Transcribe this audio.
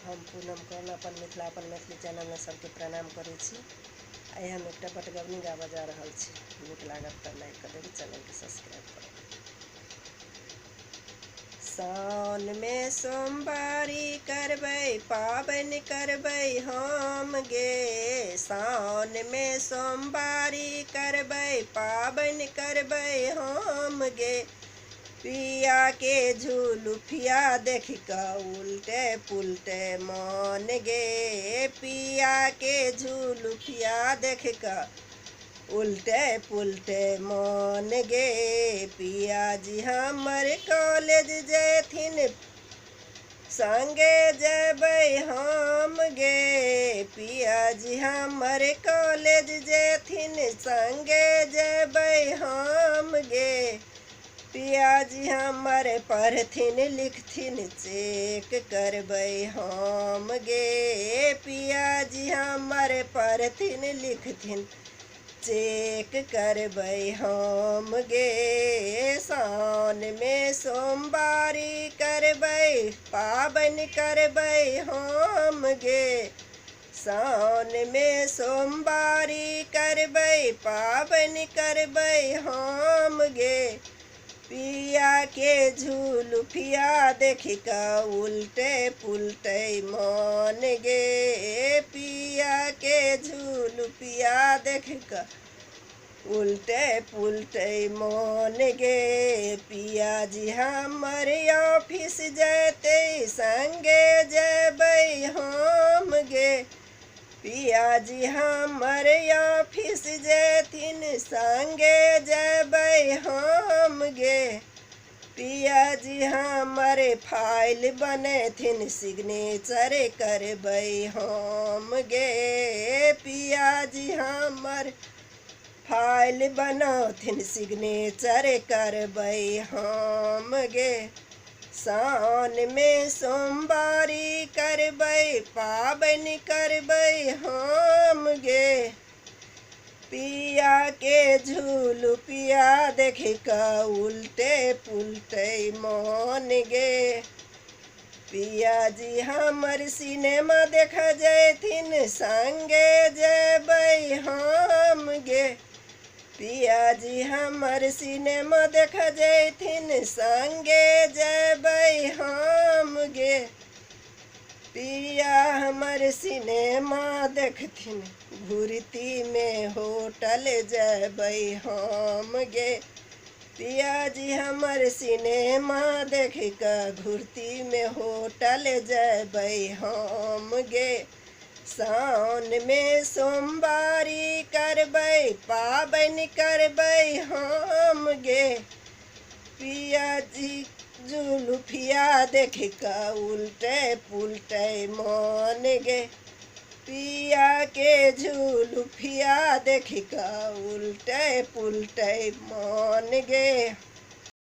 हम पूनम कौन अपन मिथिला अपन मैथिली चैनल में सबके प्रणाम करै छी। आइ हम एक बटगबनी गाबऽ जा रहल छी। नीक लागत तऽ लाइक कर देबै, चैनल के सब्सक्राइब कर देबै। सावन में सोमवारी करबै, पाबनि करबै हम गे। सावन में सोमवारी करबै, पाबनि करबै हम गे। पिया के झुलुफिया देख कऽ उल्टे पुल्टे मन गे। पिया के झुलुफिया देख कऽ उल्टे पुल्टे मन गे। पिया जी हमर कॉलेज जेथिन, संगे जेबै हम गे। पिया जी हमर कॉलेज जेथिन, संगे जेबै हम गे। पिया जी हमर पढ़थिन लिखथिन, चेक करबै हम गे। पिया जी हमर पढ़थिन लिखथिन, चेक करबै हम गे। सावन में सोमवारी करबै, पाबनि करबै हम गे। सावन में सोमवारी करबै, पाबनि करबै हम गे। पिया के झुलुफिया देख कऽ उल्टे पुल्टे मन गे। पिया के झुलुफिया देख कऽ उल्टे पुल्टे मन गे। पिया जी हमर ऑफिस जेतै, संगे जेबै हम गे। पिया जी हमर ऑफिस जेथिन, संगे जेबै हम गे। पिया जी हमर फाइल बनेथिन, सिग्नेचर करबै हम गे। पिया जी हमर फाइल बनौथिन, सिग्नेचर करबै हम गे। सावन में सोमवारी करबै, पाबनि करबै हम गे। पिया के झुलुफिया देख कऽ उल्टे पुल्टे मन गे। पिया जी हमर सिनेमा देख जेथिन, संगे जेबै हम गे। पिया जी हमर सिनेमा देख जेथिन, संगे जेबै हम गे। पिया हमर सिनेमा देखथिन, घुरती में होटल जेबै हम गे। पिया जी हमर सिनेमा देख कऽ घुरती में होटल जेबै हम गे। सावन में सोमवारी करबै, पाबनि करबै हम गे। पिया जी झुलुफिया देख कऽ उल्टे पुल्टे मन गे। पिया के झुलुफिया देख कऽ उल्टे पुल्टे मन गे।